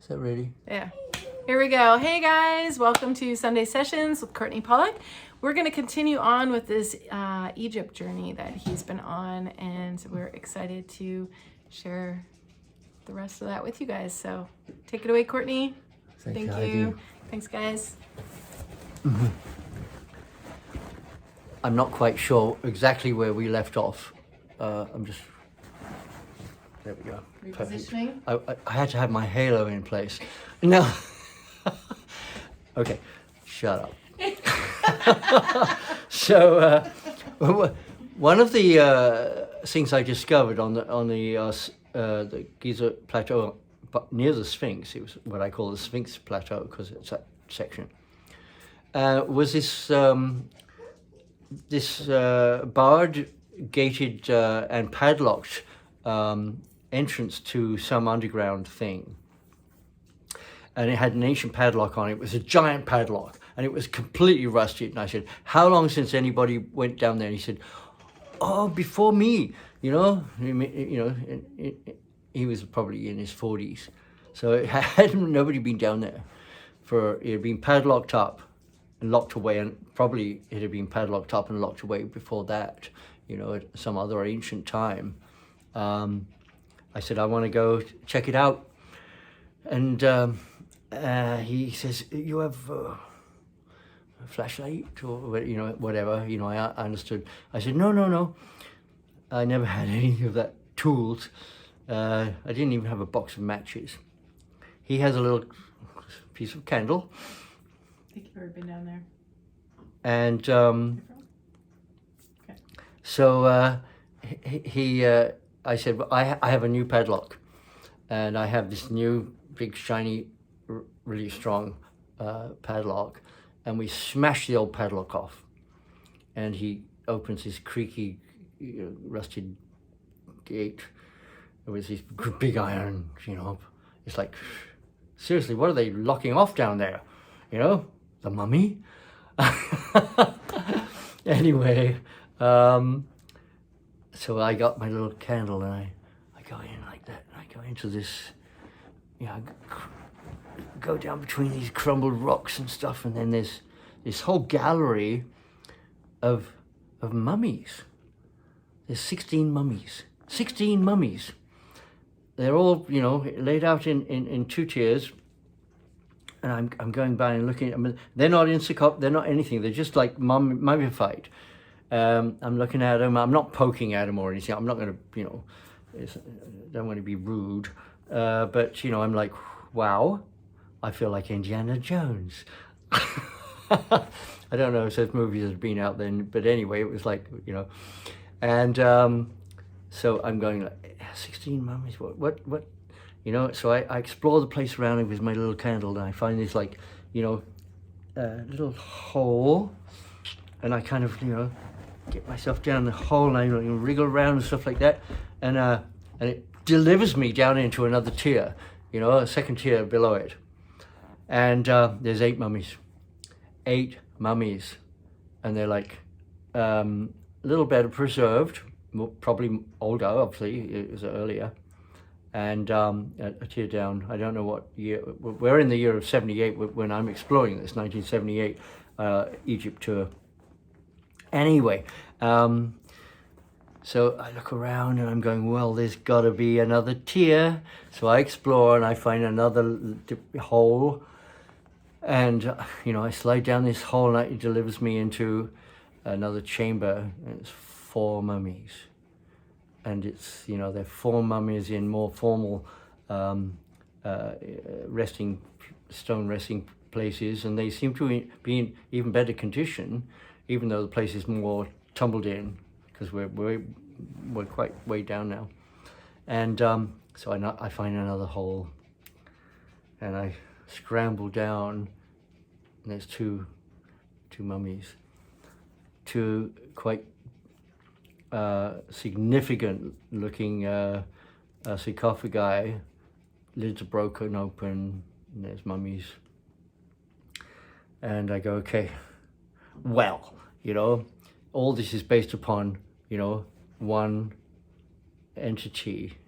Is that ready? Yeah. Here we go. Hey guys, welcome to Sunday Sessions with Courtenay Pollock. We're going to continue on with this Egypt journey that he's been on, and we're excited to share the rest of that with you guys. So take it away, Courtenay. Thank you. Heidi. Thanks, guys. I'm not quite sure exactly where we left off. I'm just... There we go. Repositioning. I had to have my halo in place. No. Okay, shut up. So, one of the things I discovered on the Giza Plateau, but near the Sphinx, it was what I call the Sphinx Plateau because it's that section, was this barred, gated, and padlocked entrance to some underground thing. And it had an ancient padlock on it. It was a giant padlock, and it was completely rusted. And I said, how long since anybody went down there? And he said, oh, before me, you know. He was probably in his 40s. So it hadn't nobody been down there. It had been padlocked up and locked away, and probably it had been padlocked up and locked away before that, you know, at some other ancient time. I said, I want to go check it out. And he says, you have a flashlight or, you know, whatever, you know, I understood. I said, no. I never had any of that tools. I didn't even have a box of matches. He has a little piece of candle. I think you've already been down there. And Okay. so I said, well, I have a new padlock, and I have this new big shiny, really strong padlock, and we smashed the old padlock off, and he opens this creaky, rusted gate with these big iron, you know. It's like, seriously, what are they locking off down there? You know, the mummy? Anyway, so I got my little candle, and I go in like that, and I go into this, you know, go down between these crumbled rocks and stuff, and then there's this whole gallery of mummies. There's 16 mummies. 16 mummies. They're all, you know, laid out in two tiers. And I'm going by and looking at them. They're not in Sikara, they're not anything. They're just like mummified. I'm looking at them. I'm not poking at them or anything. I'm not going to, you know, don't want to be rude. But, you know, I'm like, wow, I feel like Indiana Jones. I don't know if those movies have been out then, but anyway, it was like, you know. And so I'm going like, 16 mummies, what? You know, so I explore the place around it with my little candle, and I find this, like, you know, little hole, and I kind of, you know, get myself down the hole, and I wriggle around and stuff like that, and it delivers me down into another tier, you know, a second tier below it. And there's 8 mummies. 8 mummies. And they're like a little better preserved, probably older, obviously, it was earlier. And a tier down, I don't know what year, we're in the year of 78 when I'm exploring this, 1978 Egypt tour. Anyway, so I look around and I'm going, well, there's got to be another tier. So I explore and I find another hole. And, you know, I slide down this hole and it delivers me into another chamber. And it's 4 mummies. And it's, you know, they're 4 mummies in more formal stone resting places. And they seem to be in even better condition, even though the place is more tumbled in, because we're quite way down now. And so I find another hole, and I scramble down, and there's two mummies, 2 quite significant looking sarcophagi. Lids are broken open, and there's mummies. And I go, okay, well, you know, all this is based upon, you know, one entity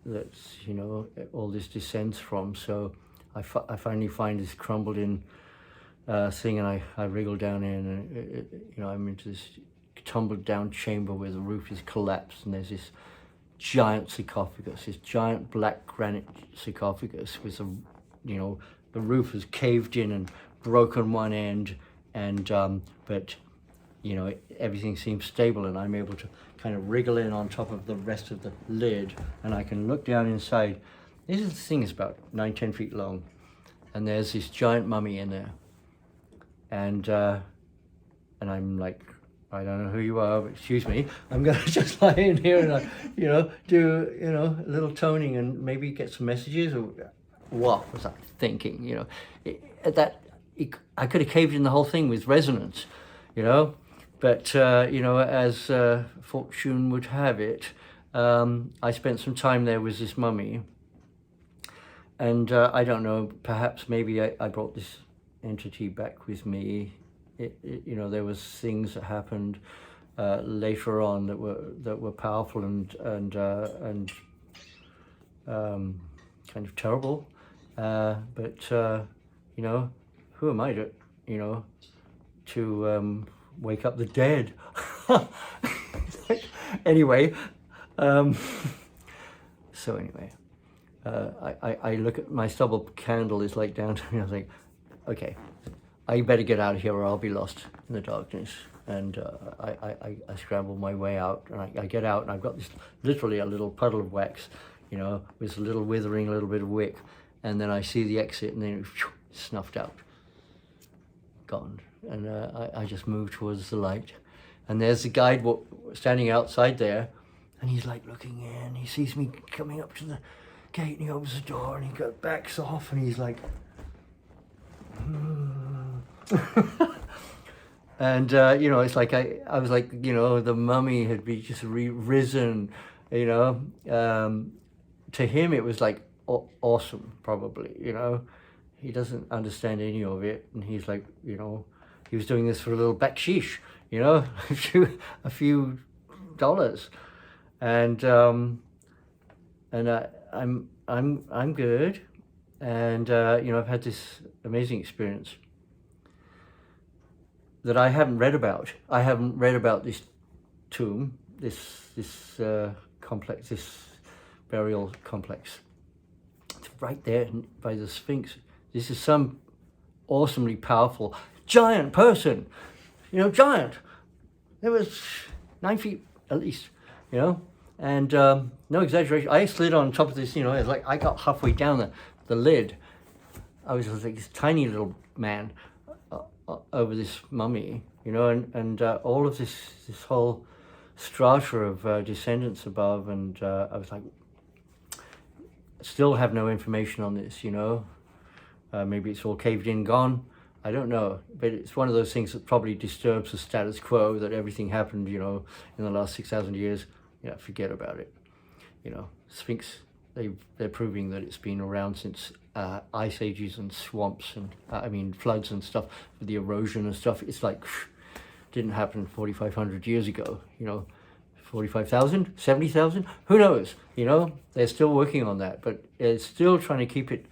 that's, you know, all this descends from. So I finally find this crumbled in thing, and I wriggle down in, and I'm into this tumbled down chamber where the roof is collapsed, and there's this giant sarcophagus, this giant black granite sarcophagus with the roof is caved in and broken one end, and but everything seems stable, and I'm able to kind of wriggle in on top of the rest of the lid, and I can look down inside. This thing is about 9-10 feet long, and there's this giant mummy in there, and I'm like, I don't know who you are, but excuse me, I'm gonna just lie in here and do a little toning and maybe get some messages. Or what was I thinking? I could have caved in the whole thing with resonance, but as fortune would have it, I spent some time there with this mummy, and I don't know, perhaps maybe I brought this entity back with me. There was things that happened later on that were powerful and kind of terrible, but who am I to wake up the dead? Anyway, I look at my stubble candle is like down to me. I was like, okay, I better get out of here or I'll be lost in the darkness. And I scramble my way out, and I get out, and I've got this literally a little puddle of wax, with a little withering little bit of wick, and then I see the exit, and then snuffed out, gone. And I just move towards the light, and there's the guide standing outside there, and he's like looking in. He sees me coming up to the gate, and he opens the door, and he backs off, and he's like, and it's like I was like, the mummy had been just risen, to him it was like awesome, probably. He doesn't understand any of it, and he's like, he was doing this for a little baksheesh, a few dollars, and I'm good, and I've had this amazing experience that I haven't read about. I haven't read about this tomb, this complex, this burial complex. It's right there by the Sphinx. This is some awesomely powerful giant person, giant. There was 9 feet at least, and no exaggeration. I slid on top of this, it's like I got halfway down the lid. I was just like this tiny little man over this mummy, and all of this whole strata of descendants above, and I was like, still have no information on this, maybe it's all caved in, gone. I don't know, but it's one of those things that probably disturbs the status quo, that everything happened, in the last 6,000 years. Forget about it. Sphinx, they're proving that it's been around since ice ages and swamps and floods and stuff, with the erosion and stuff. It's like, didn't happen 4,500 years ago, 45,000, 70,000, who knows, they're still working on that, but it's still trying to keep it,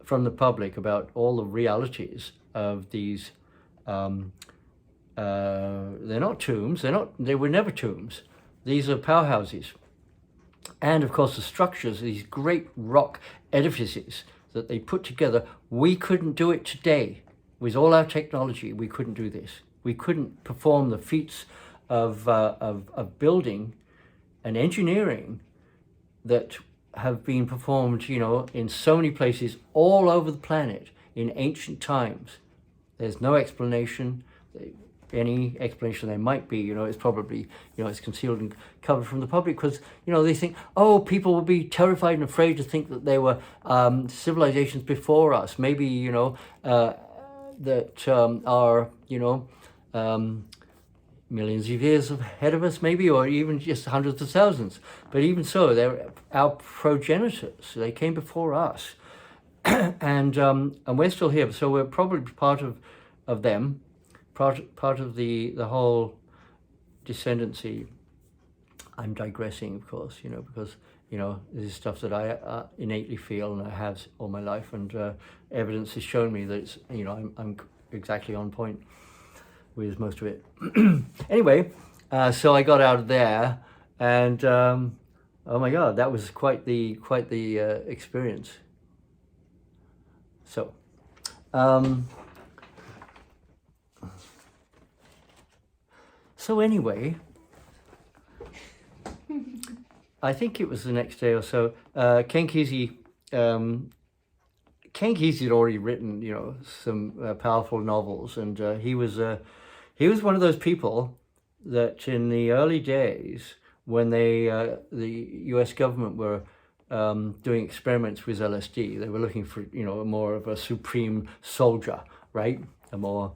from the public about all the realities of these, they're not tombs, they were never tombs. These are powerhouses. And of course the structures, these great rock edifices that they put together, we couldn't do it today. With all our technology, we couldn't do this. We couldn't perform the feats of building and engineering that have been performed, in so many places all over the planet in ancient times. There's no explanation. Any explanation there might be, it's probably, it's concealed and covered from the public, because, they think, people will be terrified and afraid to think that there were civilizations before us, maybe, that are, millions of years ahead of us, maybe, or even just hundreds of thousands. But even so, they're our progenitors. They came before us, and we're still here. So we're probably part of them, part of the whole descendancy. I'm digressing, of course, because you know, this is stuff that I innately feel, and I have all my life, and evidence has shown me that it's, you know, I'm exactly on point with most of it. Anyway, so I got out of there, and oh my God, that was quite the experience. So, anyway, I think it was the next day or so. Ken Kesey had already written, you know, some powerful novels, and he was one of those people that in the early days, when the U.S. government were doing experiments with LSD, they were looking for, you know, more of a supreme soldier, right? A more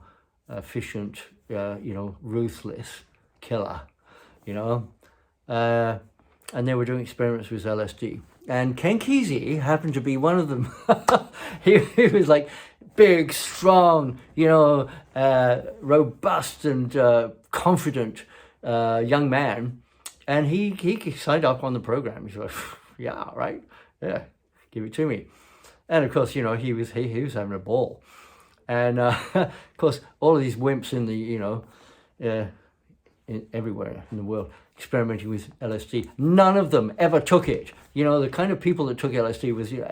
efficient, you know, ruthless killer, you know. And they were doing experiments with LSD. And Ken Kesey happened to be one of them. he was like big, strong, you know, robust and confident young man. And he signed up on the program. He's like, yeah, right, yeah, give it to me. And of course, you know, he was having a ball. And of course, all of these wimps in the, you know, everywhere in the world, experimenting with LSD. None of them ever took it. You know, the kind of people that took LSD was, you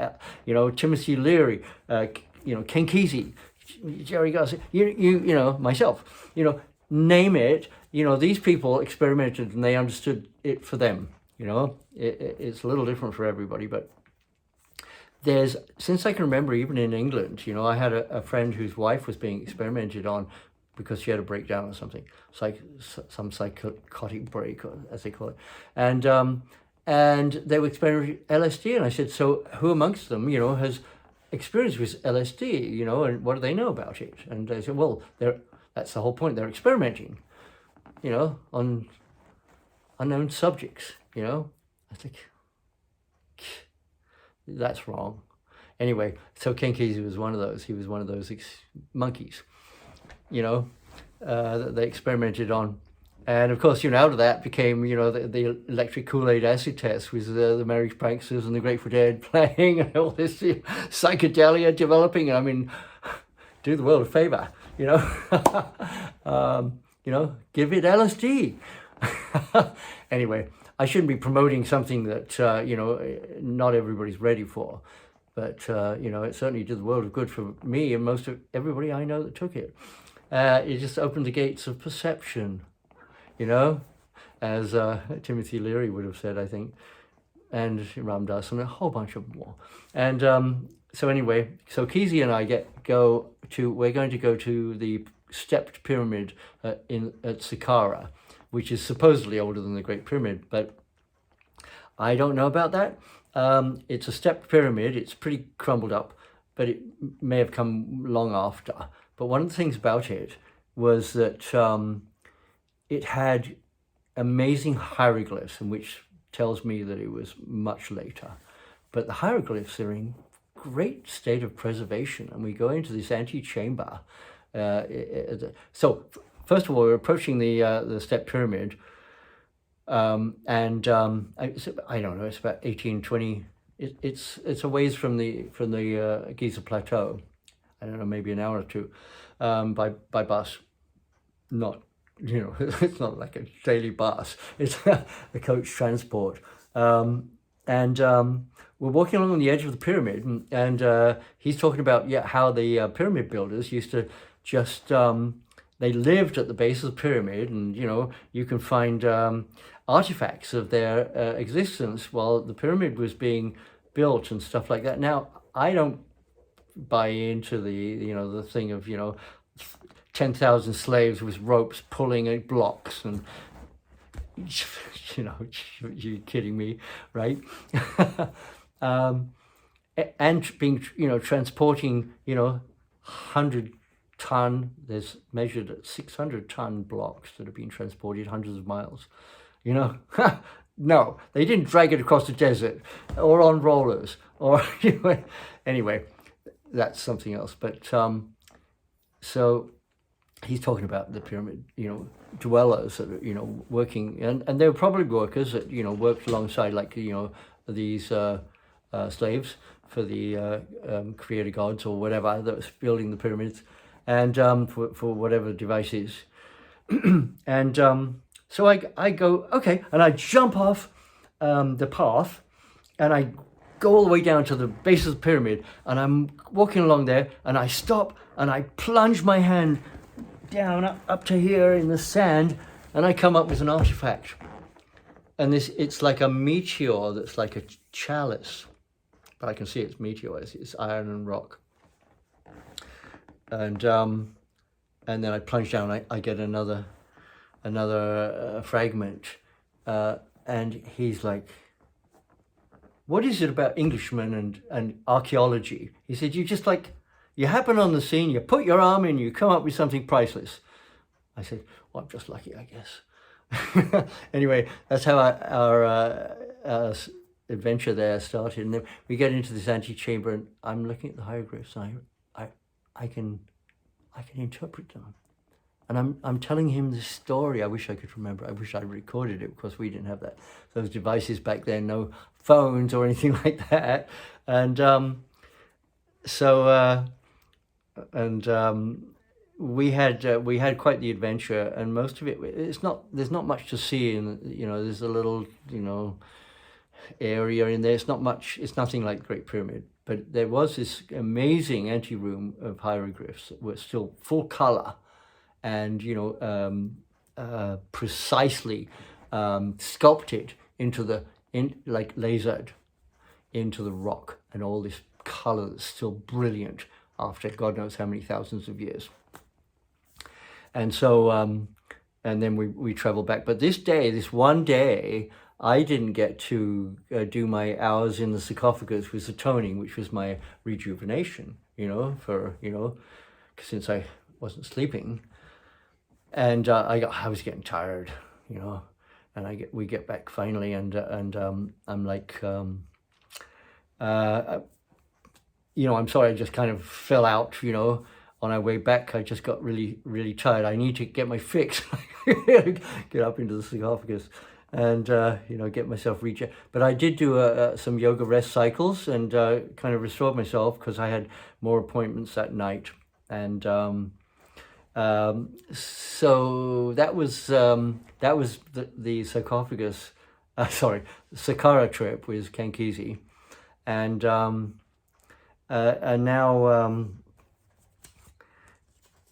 know, Timothy Leary, you know, Ken Kesey, Jerry Garcia, you know, myself, you know, name it. You know, these people experimented and they understood it for them. You know, it's a little different for everybody, but since I can remember, even in England, you know, I had a friend whose wife was being experimented on because she had a breakdown or something, some psychotic break, as they call it, and they were experimenting with LSD, and I said, so who amongst them, you know, has experience with LSD, you know, and what do they know about it? And they said, well, that's the whole point. They're experimenting, you know, on unknown subjects, you know. I think that's wrong. Anyway, so Ken Kesey was one of those. He was one of those monkeys, you know, that they experimented on. And of course, you know, out of that became, you know, the electric Kool-Aid acid test with the Merry Pranksters and the Grateful Dead playing and all this psychedelia developing. I mean, do the world a favor, you know, you know, give it LSD. Anyway, I shouldn't be promoting something that, you know, not everybody's ready for. But, you know, it certainly did the world of good for me and most of everybody I know that took it. It just opened the gates of perception, you know, as Timothy Leary would have said, I think, and Ram Dass and a whole bunch of more. And so anyway, so Kesey and I we're going to go to the stepped pyramid at Sikara, which is supposedly older than the Great Pyramid, but I don't know about that. It's a stepped pyramid. It's pretty crumbled up, but it may have come long after. But one of the things about it was that it had amazing hieroglyphs, and which tells me that it was much later. But the hieroglyphs are in great state of preservation, and we go into this antechamber. So first of all, we're approaching the stepped pyramid. I don't know, it's about 18, 20, it's a ways from the Giza Plateau. I don't know, maybe an hour or two, by bus. Not, you know, it's not like a daily bus, it's a coach transport. We're walking along the edge of the pyramid, and he's talking about how the pyramid builders used to just, they lived at the base of the pyramid, and, you know, you can find artifacts of their existence while the pyramid was being built and stuff like that. Now, I don't buy into the thing of, 10,000 slaves with ropes pulling at blocks, and, you know, you're kidding me, right? And being, transporting, 100-ton, there's measured at 600-ton blocks that have been transported hundreds of miles. No, they didn't drag it across the desert or on rollers or anyway, that's something else. But so he's talking about the pyramid, dwellers that are, working, and they were probably workers that, worked alongside, like, these slaves for the creator gods or whatever that was building the pyramids, and for whatever device is. And so I go, okay, and I jump off the path, and I go all the way down to the base of the pyramid, and I'm walking along there, and I stop, and I plunge my hand down up to here in the sand, and I come up with an artifact. And it's like a meteor that's like a chalice, but I can see it's meteor. It's iron and rock. And then I plunge down. I get another fragment, and he's like, "What is it about Englishmen and archaeology?" He said, "You happen on the scene, you put your arm in, you come up with something priceless." I said, "Well, I'm just lucky, I guess." Anyway, that's how our adventure there started. And then we get into this antechamber, and I'm looking at the hieroglyphs, and I can interpret them. And I'm telling him this story. I wish I could remember. I wish I recorded it, because we didn't have those devices back then, no phones or anything like that. And we had quite the adventure, and most of it, there's not much to see, and there's a little area in there. It's nothing like the Great Pyramid, but there was this amazing anteroom of hieroglyphs that were still full color, and precisely sculpted lasered into the rock, and all this color that's still brilliant after God knows how many thousands of years. And so, and then we traveled back. But this one day, I didn't get to do my hours in the sarcophagus with the toning, which was my rejuvenation, since I wasn't sleeping. And I was getting tired, and we get back finally, and I'm like, I'm sorry, I just kind of fell out, on our way back. I just got really, really tired. I need to get my fix, get up into the sarcophagus, and get myself rechecked. But I did do some yoga rest cycles, and kind of restored myself, because I had more appointments that night. And so that was the sarcophagus, Sikara trip with Kankizi, and now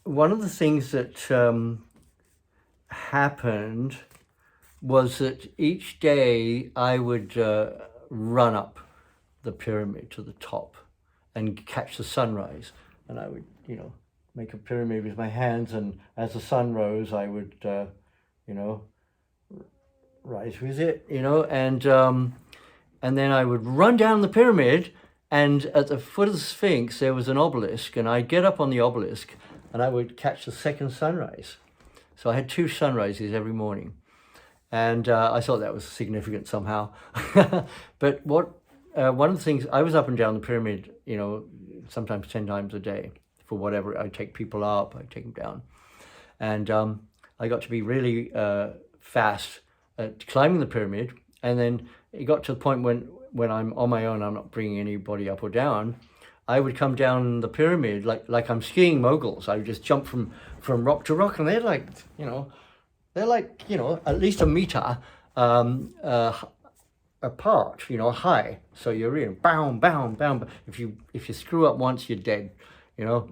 one of the things that happened was that each day I would run up the pyramid to the top and catch the sunrise, and I would make a pyramid with my hands, and as the sun rose, I would rise with it, and then I would run down the pyramid, and at the foot of the Sphinx there was an obelisk, and I'd get up on the obelisk and I would catch the second sunrise. So I had 2 sunrises every morning, and I thought that was significant somehow. But one of the things, I was up and down the pyramid, sometimes 10 times a day for whatever. I'd take people up, I'd take them down, and I got to be really fast at climbing the pyramid. And then it got to the point when I'm on my own, I'm not bringing anybody up or down, I would come down the pyramid like I'm skiing moguls. I would just jump from rock to rock, and they're like at least a meter apart, high. So you're in bound. If you screw up once, you're dead. I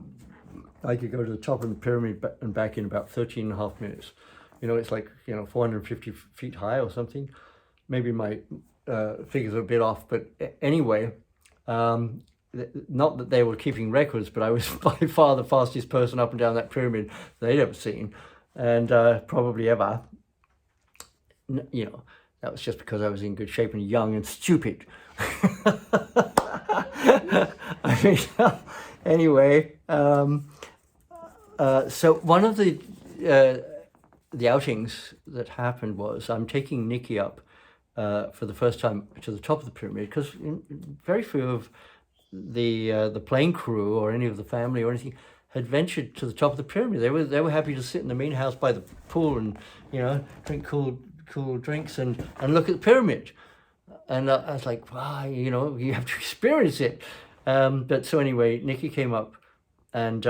could go to the top of the pyramid and back in about 13 and a half minutes. It's like 450 feet high or something. Maybe my figures are a bit off, but anyway. Not that they were keeping records, but I was by far the fastest person up and down that pyramid they'd ever seen, and probably ever. That was just because I was in good shape and young and stupid. Anyway, so one of the outings that happened was I'm taking Nikki up for the first time to the top of the pyramid, because very few of the plane crew or any of the family or anything had ventured to the top of the pyramid. They were happy to sit in the main house by the pool and drink cool drinks and look at the pyramid. And I was like, wow, you know, you have to experience it. But so anyway, Nikki came up, and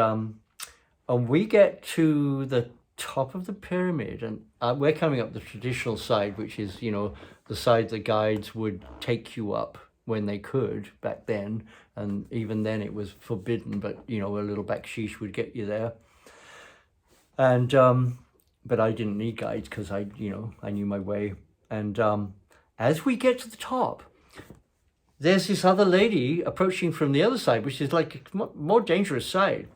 we get to the top of the pyramid, and we're coming up the traditional side, which is, you know, the side the guides would take you up when they could back then. And even then it was forbidden, but, you know, a little baksheesh would get you there. And but I didn't need guides because I knew my way. And as we get to the top, there's this other lady approaching from the other side, which is like a more dangerous side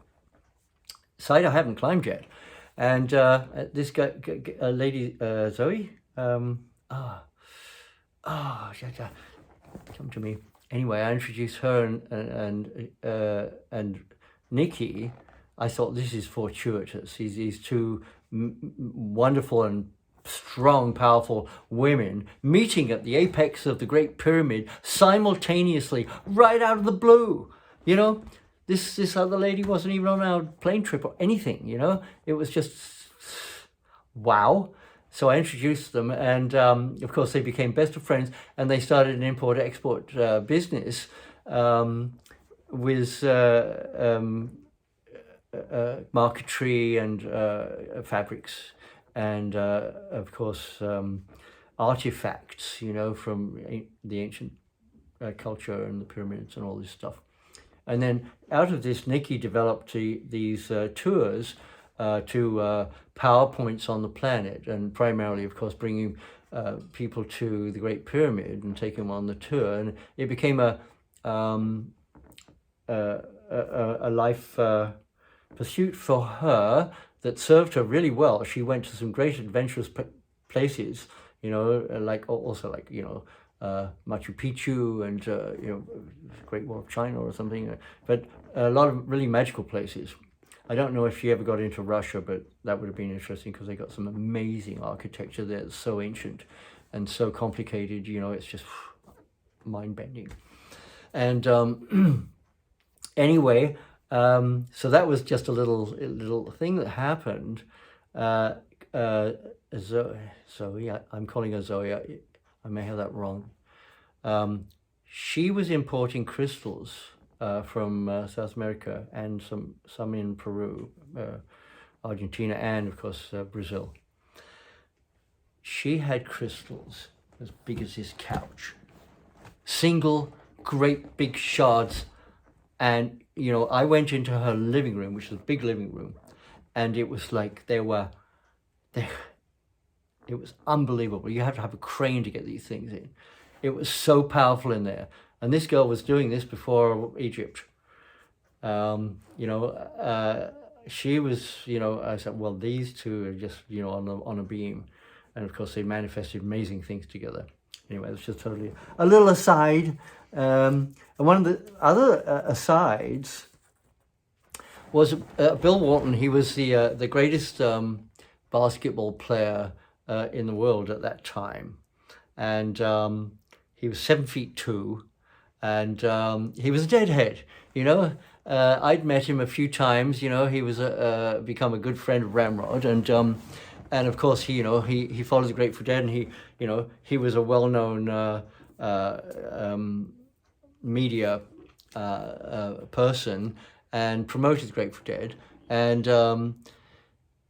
I haven't climbed yet. And this guy, lady, Zoe, yeah, come to me. Anyway, I introduced her and Nikki. I thought, this is fortuitous. These two wonderful and strong, powerful women meeting at the apex of the Great Pyramid simultaneously, right out of the blue. You know, this other lady wasn't even on our plane trip or anything. You know, it was just wow. So I introduced them, and of course they became best of friends, and they started an import-export business with marquetry and fabrics, and of course artifacts, you know, from the ancient culture and the pyramids and all this stuff. And then out of this, Nikki developed these tours to PowerPoints on the planet, and primarily, of course, bringing people to the Great Pyramid and taking them on the tour. And it became a life pursuit for her that served her really well. She went to some great adventurous places, you know, like also like, you know, Machu Picchu and you know, Great Wall of China or something, but a lot of really magical places. I don't know if she ever got into Russia, but that would have been interesting because they got some amazing architecture there. It's so ancient and so complicated, you know, it's just mind-bending. And anyway, so that was just a little thing that happened. Zoe, I'm calling her Zoe. I may have that wrong. She was importing crystals from South America and some in Peru, Argentina, and of course Brazil. She had crystals as big as this couch, single great big shards. And you know, I went into her living room, which was a big living room, and it was like it was unbelievable. You have to have a crane to get these things in. It was so powerful in there. And this girl was doing this before Egypt. You know, she was, you know, I said, well, these two are just, you know, on a beam. And of course, they manifested amazing things together. Anyway, it's just totally a little aside. And one of the other asides was Bill Walton. He was the greatest basketball player in the world at that time. And he was 7'2", and he was a deadhead, you know. I'd met him a few times, you know. He was become a good friend of Ramrod, and of course he followed the Grateful Dead, and he was a well-known media person and promoted the Grateful Dead, and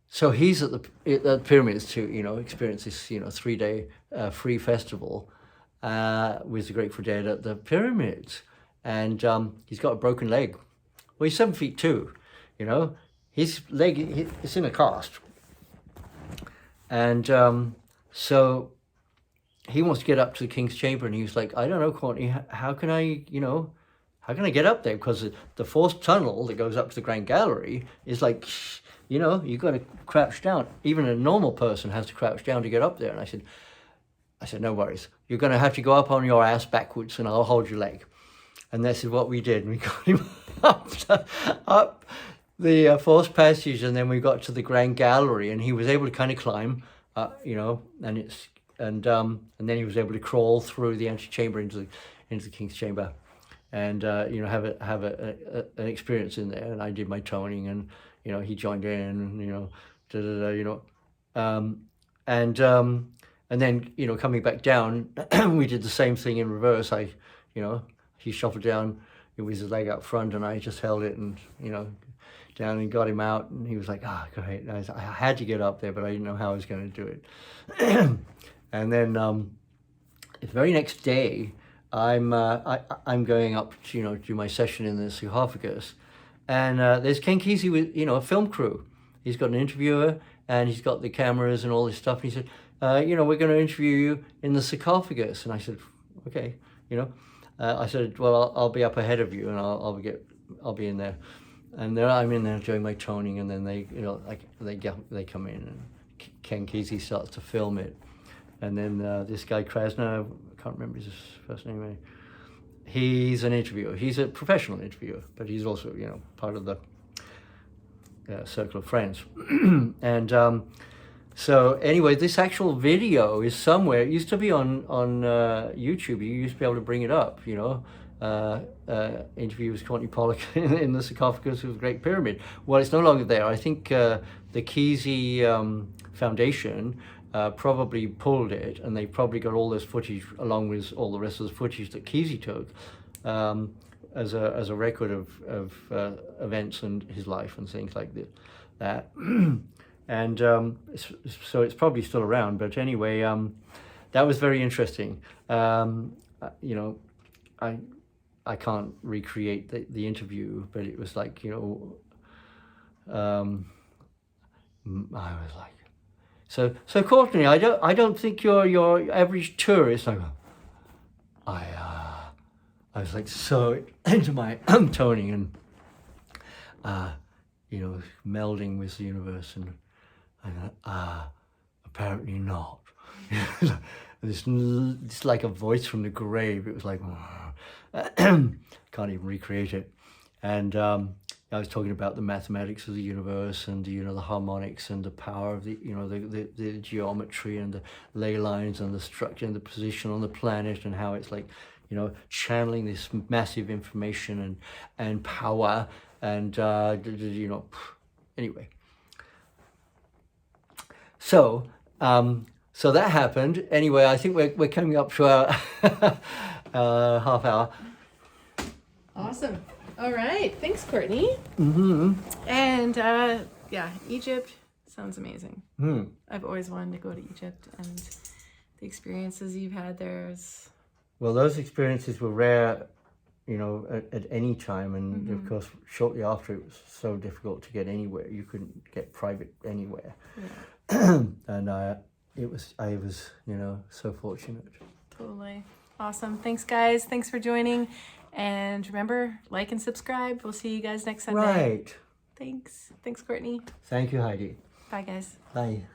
so he's at the pyramids to experience this 3-day free festival with the Grateful Dead at the pyramids, and he's got a broken leg. Well, he's 7'2", his leg is in a cast, and so he wants to get up to the King's Chamber, and he was like, I don't know, Courtney, how can I get up there? Because the fourth tunnel that goes up to the Grand Gallery is like, you've got to crouch down. Even a normal person has to crouch down to get up there. And I said, no worries. You're going to have to go up on your ass backwards, and I'll hold your leg. And this is what we did. We got him up the fourth passage, and then we got to the Grand Gallery, and he was able to kind of climb, and then he was able to crawl through the antechamber into the King's Chamber, and have an experience in there. And I did my toning, and he joined in, And then, you know, coming back down, we did the same thing in reverse. He shuffled down with his leg up front, and I just held it and, you know, down and got him out. And he was like, great. And I had to get up there, but I didn't know how I was going to do it. And then the very next day, I'm going up to, you know, do my session in the sarcophagus. And there's Ken Kesey with, you know, a film crew. He's got an interviewer, and he's got the cameras and all this stuff. And he said, you know, we're going to interview you in the sarcophagus. And I said, okay, you know. I said, well, I'll be up ahead of you, and I'll be in there. And then I'm in there doing my toning, and then they, you know, like they come in, and Ken Kesey starts to film it. And then this guy Krasner, I can't remember his first name. He's an interviewer. He's a professional interviewer, but he's also, you know, part of the circle of friends. And so anyway, this actual video is somewhere. It used to be on YouTube. You used to be able to bring it up, you know. Interview with Courtenay Pollock in the sarcophagus of the Great Pyramid. Well, it's no longer there. I think the Kesey Foundation probably pulled it, and they probably got all this footage along with all the rest of the footage that Kesey took as a record of events and his life and things like that. And so it's probably still around. But anyway, that was very interesting. You know, I can't recreate the interview, but it was like, you know, I was like, so Courtenay, I don't think you're your average tourist. I was like so into my toning and you know, melding with the universe, and apparently not. It's like a voice from the grave. It was like, can't even recreate it. And I was talking about the mathematics of the universe, and, you know, the harmonics and the power of the, you know, the geometry and the ley lines and the structure and the position on the planet, and how it's like, you know, channeling this massive information and power, and you know, anyway. So so that happened. Anyway, I think we're coming up to our half hour. Awesome. All right. Thanks, Courtenay. Mm-hmm. And yeah, Egypt sounds amazing. Mm. I've always wanted to go to Egypt, and the experiences you've had there is... Well, those experiences were rare, you know, at any time. And of course, shortly after, it was so difficult to get anywhere. You couldn't get private anywhere. Yeah. And I was, you know, so fortunate. Totally. Awesome. Thanks, guys. Thanks for joining. And remember, like and subscribe. We'll see you guys next Sunday. Right. Thanks. Thanks, Courtenay. Thank you, Heidi. Bye, guys. Bye.